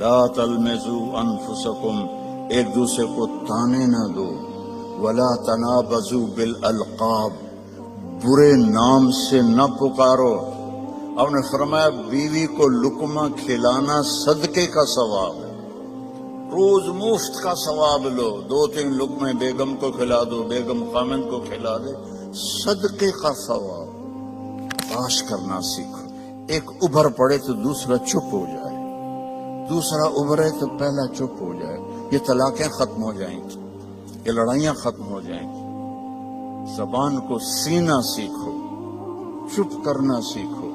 لا تلمزوا انفسکم، ایک دوسرے کو تانے نہ دو، ولا تنابزوا بالالقاب، برے نام سے نہ پکارو۔ آپ نے فرمایا بیوی کو لقمہ کھلانا صدقے کا ثواب ہے، روز مفت کا ثواب لو، 2-3 لقمے بیگم کو کھلا دو، بیگم خامن کو کھلا دے، صدقے کا ثواب۔ باش کرنا سیکھو، ایک ابھر پڑے تو دوسرا چپ ہو جائے، دوسرا ابھرے تو پہلا چپ ہو جائے، یہ طلاقیں ختم ہو جائیں گی، یہ لڑائیاں ختم ہو جائیں گی۔ زبان کو سینا سیکھو، چپ کرنا سیکھو،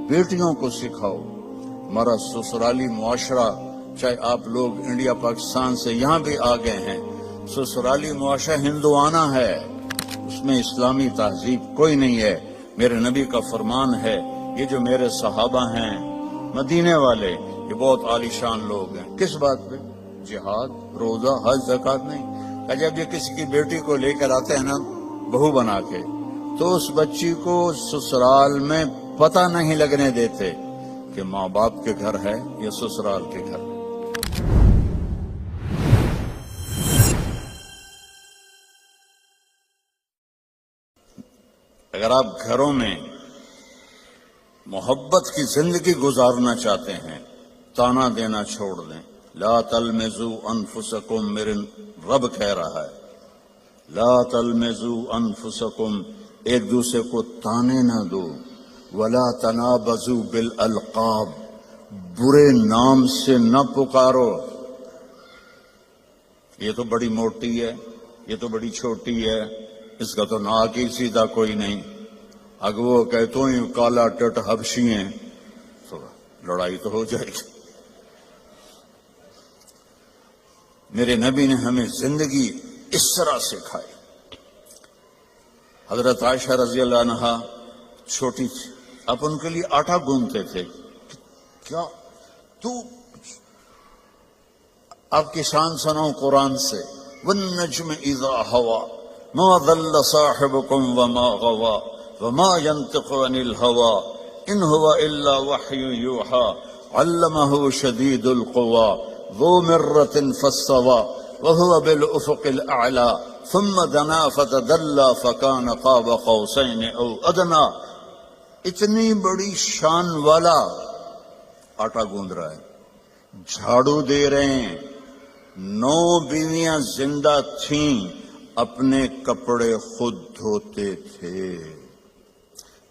بیٹیوں کو سکھاؤ۔ ہمارا سسرالی معاشرہ، چاہے آپ لوگ انڈیا پاکستان سے یہاں بھی آ گئے ہیں، سسرالی معاشرہ ہندوانہ ہے، اس میں اسلامی تہذیب کوئی نہیں ہے۔ میرے نبی کا فرمان ہے، یہ جو میرے صحابہ ہیں مدینے والے، یہ بہت عالی شان لوگ ہیں۔ کس بات پہ؟ جہاد، روزہ، حج، زکوٰۃ نہیں۔ جب یہ کسی کی بیٹی کو لے کر آتے ہیں نا بہو بنا کے، تو اس بچی کو سسرال میں پتہ نہیں لگنے دیتے کہ ماں باپ کے گھر ہے یا سسرال کے گھر ہے۔ اگر آپ گھروں میں محبت کی زندگی گزارنا چاہتے ہیں، تانا دینا چھوڑ دیں۔ لا تلمزوا انفسکم، میرے رب کہہ رہا ہے، لا تلمزوا انفسکم، ایک دوسرے کو تانے نہ دو، ولا تنابزوا بالالقاب، برے نام سے نہ پکارو۔ یہ تو بڑی موٹی ہے، یہ تو بڑی چھوٹی ہے، اس کا تو ناک ہی سیدھا کوئی نہیں، اگر وہ کہ تو ہی کالا ٹٹ حبشی ہیں تو لڑائی تو ہو جائے گی۔ میرے نبی نے ہمیں زندگی اس طرح سکھائی۔ حضرت عائشہ رضی اللہ عنہا چھوٹی تھی، اب ان کے لیے آٹا گوندتے تھے۔ کیا تو آپ کی شان سناؤں قرآن سے، والنجم اذا ہوا ما ضل صاحبكم وما غوا وما ينطق عن الهوى ان هو الا وحي يوحى علمه شديد القوى ذو مرة فاستوى وهو بالافق الاعلى ثم دنا فتدلى فكان قاب قوسين او ادنى۔ اتنی بڑی شان والا آٹا گوندھ رہا ہے، جھاڑو دے رہے ہیں۔ 9 بیویاں زندہ تھیں، اپنے کپڑے خود دھوتے تھے،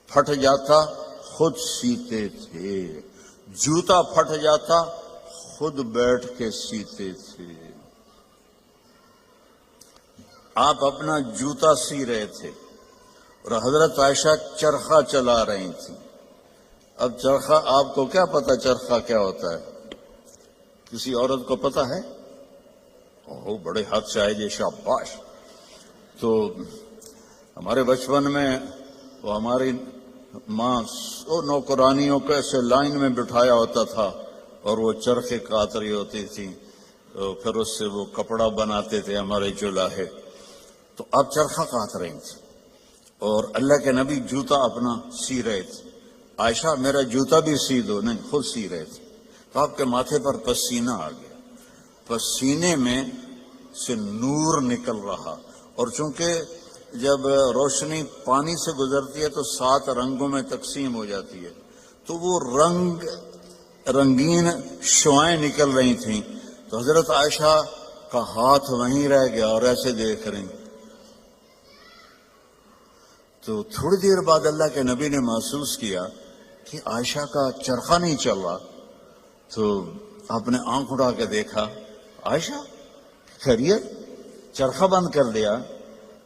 پھٹ جاتا خود سیتے تھے، جوتا پھٹ جاتا خود بیٹھ کے سیتے تھے۔ آپ اپنا جوتا سی رہے تھے اور حضرت عائشہ چرخہ چلا رہی تھی۔ اب چرخہ، آپ کو کیا پتا چرخہ کیا ہوتا ہے؟ کسی عورت کو پتا ہے؟ اوہ بڑے حد سے آئے جی، شاباش۔ تو ہمارے بچپن میں وہ ہماری ماں نوکرانیوں کو ایسے لائن میں بٹھایا ہوتا تھا اور وہ چرخے کاٹ رہی ہوتی تھی، تو پھر اس سے وہ کپڑا بناتے تھے ہمارے جولاہے۔ تو اب چرخہ کاٹ رہی تھی اور اللہ کے نبی جوتا اپنا سی رہے تھے۔ عائشہ میرا جوتا بھی سی دو، نہیں خود سی رہے تھے۔ تو آپ کے ماتھے پر پسینہ آ گیا، پسینے میں سے نور نکل رہا، اور چونکہ جب روشنی پانی سے گزرتی ہے تو 7 رنگوں میں تقسیم ہو جاتی ہے، تو وہ رنگین شعائیں نکل رہی تھیں۔ تو حضرت عائشہ کا ہاتھ وہیں رہ گیا اور ایسے دیکھ رہی۔ تو تھوڑی دیر بعد اللہ کے نبی نے محسوس کیا کہ عائشہ کا چرخہ نہیں چل رہا، تو آپ نے آنکھ اٹھا کے دیکھا، عائشہ خیریت؟ چرخہ بند کر دیا؟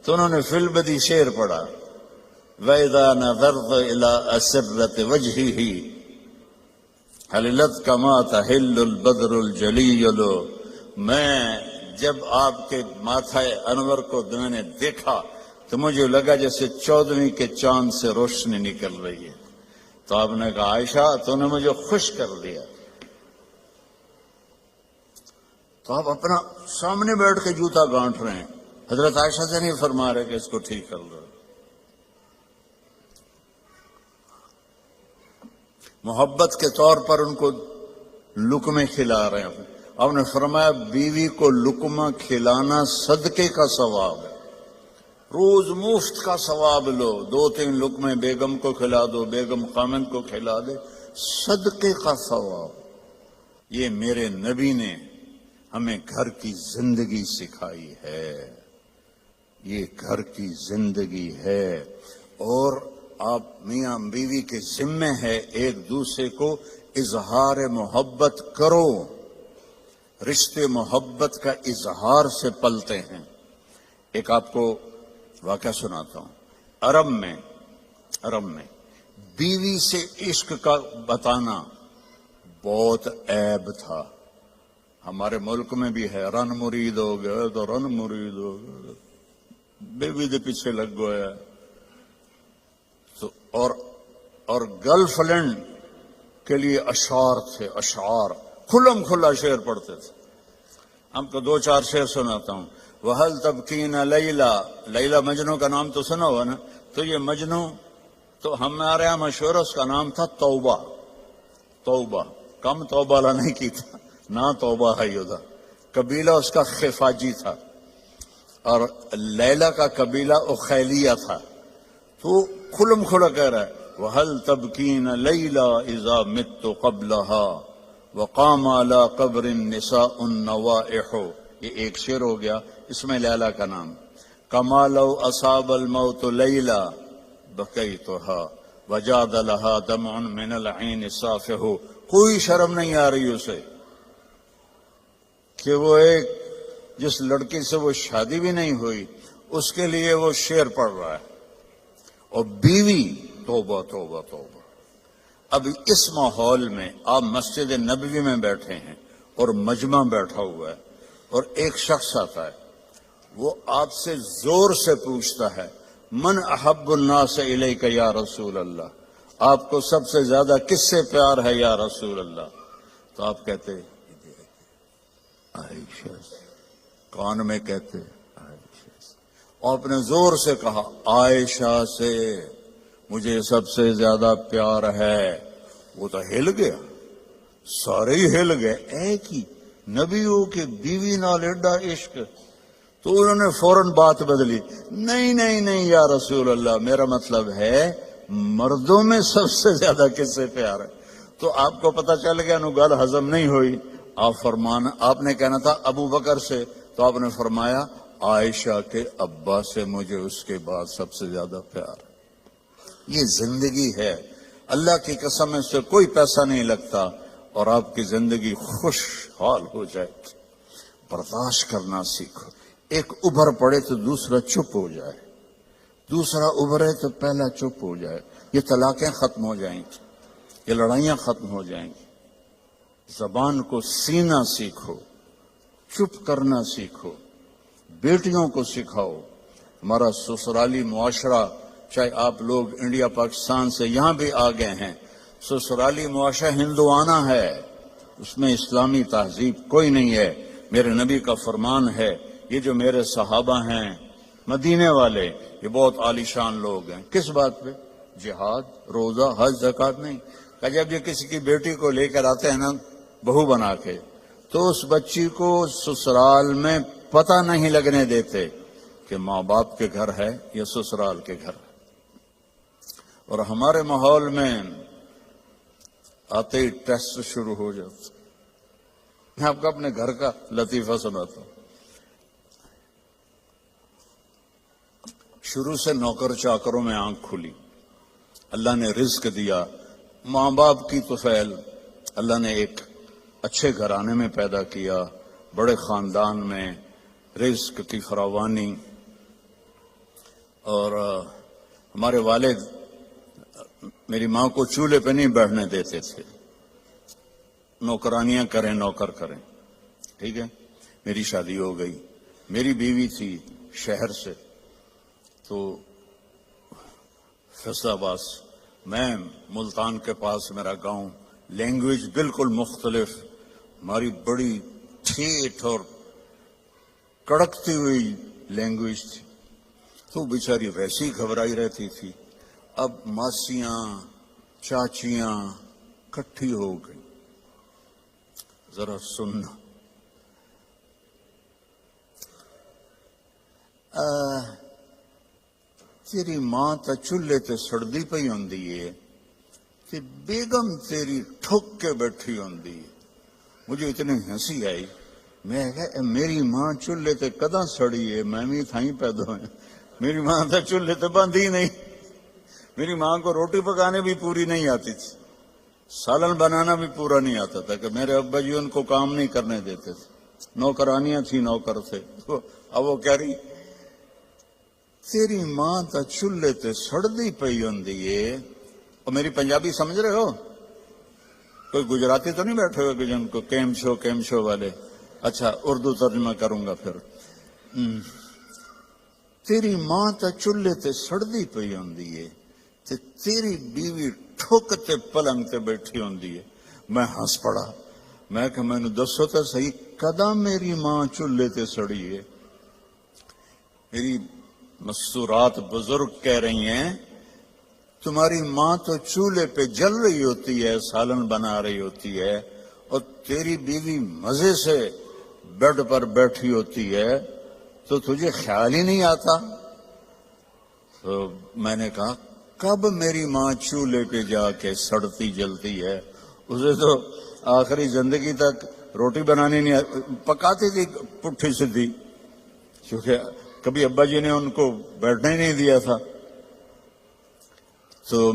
تو انہوں نے فی البدی شعر پڑھا، وَإِذَا نَظَرْتَ إِلَىٰ أَسِرَّةِ وَجْهِهِ حَلِلَتْ كَمَا تَحِلُّ الْبَدْرُ الْجَلِيُّ۔ میں جب آپ کے ماتھے انور کو میں نے دیکھا تو مجھے لگا جیسے 14ویں کے چاند سے روشنی نکل رہی ہے۔ تو آپ نے کہا عائشہ تو نے مجھے خوش کر دیا۔ تو آپ اپنا سامنے بیٹھ کے جوتا گانٹ رہے ہیں، حضرت عائشہ سے نہیں فرما رہے کہ اس کو ٹھیک کر دو۔ محبت کے طور پر ان کو لقمے کھلا رہے ہیں. آپ نے فرمایا بیوی کو لقمہ کھلانا صدقے کا ثواب ہے. روز مفت کا ثواب لو، 2-3 لقمے بیگم کو کھلا دو، بیگم خامند کو کھلا دے، صدقے کا ثواب. یہ میرے نبی نے ہمیں گھر کی زندگی سکھائی ہے، یہ گھر کی زندگی ہے. اور آپ میاں بیوی کے ذمے ہے ایک دوسرے کو اظہار محبت کرو. رشتے محبت کا اظہار سے پلتے ہیں. ایک آپ کو واقعہ سناتا ہوں. عرب میں بیوی سے عشق کا بتانا بہت عیب تھا. ہمارے ملک میں بھی ہے، رن مرید ہو گیا تو رن مرید ہو گیا، بیوی دے پیچھے لگ گیا. تو اور گرل فرینڈ کے لیے اشعار تھے، اشعار کھلم کھلا شعر پڑھتے تھے. ہم کو 2-4 شعر سناتا ہوں. وَهَلْ تَبْكِينَ لَيْلَا، لیلا مجنو کا نام تو سنا ہوا نا. تو یہ مجنو تو ہمارے یہاں مشہور، اس کا نام تھا توبہ. توبہ کم توبہ لا نہیں کی تھا، نہ توبہ ہے یودا. قبیلہ اس کا خفاجی تھا اور لیلا کا قبیلہ اخیلیہ تھا. تو کھلم کھلا کہہ رہا ہے وَهَلْ تَبْكِينَ لَيْلَا إِذَا مِتُّ قَبْلَهَا وَقَامَ عَلَى قَبْرِ النِّسَاءُ النَّوَائِحُ. یہ ایک شعر ہو گیا، اس میں لیلا کا نام. كَمَا لَوْ أَصَابَ الْمَوْتُ لَيْلَا بَكَيْتُهَا وَجَادَ لَهَا دَمْعٌ مِّنَ الْعَيْنِ صَافِحُ. کوئی شرم نہیں آ رہی اسے کہ وہ ایک جس لڑکی سے وہ شادی بھی نہیں ہوئی اس کے لیے وہ شعر پڑھ رہا ہے. اور بیوی توبہ توبہ توبہ. اب اس ماحول میں آپ مسجد نبوی میں بیٹھے ہیں اور مجمع بیٹھا ہوا ہے اور ایک شخص آتا ہے، وہ آپ سے زور سے پوچھتا ہے من احب الناس الیک یا رسول اللہ، آپ کو سب سے زیادہ کس سے پیار ہے یا رسول اللہ؟ تو آپ کہتے عائشہ سے. کان میں کہتے عائشہ سے. آپ نے زور سے کہا عائشہ سے مجھے سب سے زیادہ پیار ہے. وہ تو ہل گیا، سارے ہی ہل گئے. ایک ہی نبیوں کے بیوی نال ایڈا عشق. تو انہوں نے فوراً بات بدلی، نہیں نہیں نہیں یا رسول اللہ، میرا مطلب ہے مردوں میں سب سے زیادہ کس سے پیار ہے. تو آپ کو پتہ چل گیا نو گل ہضم نہیں ہوئی. آپ نے کہنا تھا ابو بکر سے، تو آپ نے فرمایا عائشہ کے ابا سے مجھے اس کے بعد سب سے زیادہ پیار ہے. یہ زندگی ہے. اللہ کی قسم سے کوئی پیسہ نہیں لگتا اور آپ کی زندگی خوشحال ہو جائے. برداشت کرنا سیکھو. ایک ابھر پڑے تو دوسرا چپ ہو جائے، دوسرا ابھرے تو پہلا چپ ہو جائے. یہ طلاقیں ختم ہو جائیں گی، یہ لڑائیاں ختم ہو جائیں گی. زبان کو سینا سیکھو، چپ کرنا سیکھو. بیٹیوں کو سکھاؤ. ہمارا سسرالی معاشرہ، چاہے آپ لوگ انڈیا پاکستان سے یہاں بھی آ گئے ہیں، سسرالی معاشرہ ہندوانہ ہے، اس میں اسلامی تہذیب کوئی نہیں ہے. میرے نبی کا فرمان ہے، یہ جو میرے صحابہ ہیں مدینے والے، یہ بہت عالیشان لوگ ہیں. کس بات پہ؟ جہاد، روزہ، حج، زکوٰۃ نہیں. کہ جب یہ کسی کی بیٹی کو لے کر آتے ہیں نا بہو بنا کے، تو اس بچی کو سسرال میں پتہ نہیں لگنے دیتے کہ ماں باپ کے گھر ہے یا سسرال کے گھر ہے. اور ہمارے ماحول میں آتے ہی ٹیسٹ شروع ہو جاتا. میں آپ کو اپنے گھر کا لطیفہ سناتا ہوں. شروع سے نوکر چاکروں میں آنکھ کھلی. اللہ نے رزق دیا، ماں باپ کی طفیل. اللہ نے ایک اچھے گھرانے میں پیدا کیا، بڑے خاندان میں، رزق کی فراوانی. اور ہمارے والد میری ماں کو چولہے پہ نہیں بیٹھنے دیتے تھے. نوکرانیاں کریں، نوکر کریں. ٹھیک ہے، میری شادی ہو گئی. میری بیوی تھی شہر سے، تو فیصل آباد، میں ملتان کے پاس میرا گاؤں. لینگویج بالکل مختلف. ہماری بڑی ٹھیٹ اور کڑکتی ہوئی لینگویج تھی. تو بیچاری ویسی گھبرائی رہتی تھی. اب ماسیاں چاچیاں کٹھی ہو گئی. ذرا سننا. تیری ماں تا چولہے تے سڑدی پئی ہوندی ہے تے بیگم تیری ٹھک کے بیٹھی ہوندی ہے. مجھے اتنی ہنسی آئی. میں کہا میری ماں چولہے تے کداں سڑی ہے؟ میں بھی تھائیں پیدا ہوئے. میری ماں تا چولہے تے بندھی نہیں. میری ماں کو روٹی پکانے بھی پوری نہیں آتی تھی، سالن بنانا بھی پورا نہیں آتا تھا کہ میرے ابا جی ان کو کام نہیں کرنے دیتے تھے. نوکرانیاں تھی، نوکر تھے. اب وہ کہہ رہی تیری ماں تا چولہے تے سڑدی پئی ہوندی ہے. اور میری پنجابی سمجھ رہے ہو؟ کوئی گجراتی تو نہیں بیٹھے ہوئے کہ جن کو کیم شو والے. اچھا اردو ترجمہ کروں گا پھر. تیری ماں تا چولہے تے سڑدی پئی ہوندی ہے تے تیری بیوی ٹھک تے پلنگ تے بیٹھی ہوندی ہے. میں ہنس پڑا. میں کہ میں نے دسو تو صحیح کداں میری ماں چولہے تے سڑی ہے؟ میری مستورات بزرگ کہہ رہی ہیں تمہاری ماں تو چولہے پہ جل رہی ہوتی ہے، سالن بنا رہی ہوتی ہے، اور تیری بیوی مزے سے بیڈ پر بیٹھی ہوتی ہے تو تجھے خیال ہی نہیں آتا. تو میں نے کہا کب میری ماں چولہے پہ جا کے سڑتی جلتی ہے؟ اسے تو آخری زندگی تک روٹی بنانی نہیں پکاتی تھی پٹھی سدھی، کیونکہ کبھی ابا جی نے ان کو بیٹھنے ہی نہیں دیا تھا. تو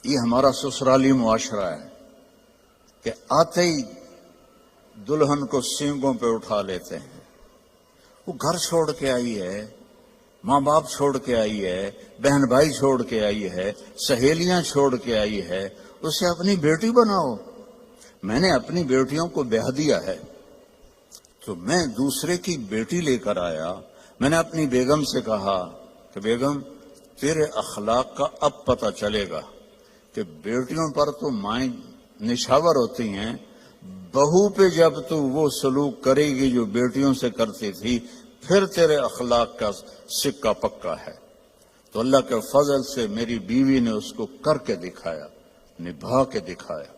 یہ ہمارا سسرالی معاشرہ ہے کہ آتے ہی دلہن کو سینگوں پہ اٹھا لیتے ہیں. وہ گھر چھوڑ کے آئی ہے، ماں باپ چھوڑ کے آئی ہے، بہن بھائی چھوڑ کے آئی ہے، سہیلیاں چھوڑ کے آئی ہے. اسے اپنی بیٹی بناؤ. میں نے اپنی بیٹیوں کو بیاہ دیا ہے تو میں دوسرے کی بیٹی لے کر آیا. میں نے اپنی بیگم سے کہا کہ بیگم تیرے اخلاق کا اب پتہ چلے گا کہ بیٹیوں پر تو مائیں نشاور ہوتی ہیں، بہو پہ جب تو وہ سلوک کرے گی جو بیٹیوں سے کرتی تھی پھر تیرے اخلاق کا سکہ پکا ہے. تو اللہ کے فضل سے میری بیوی نے اس کو کر کے دکھایا، نبھا کے دکھایا.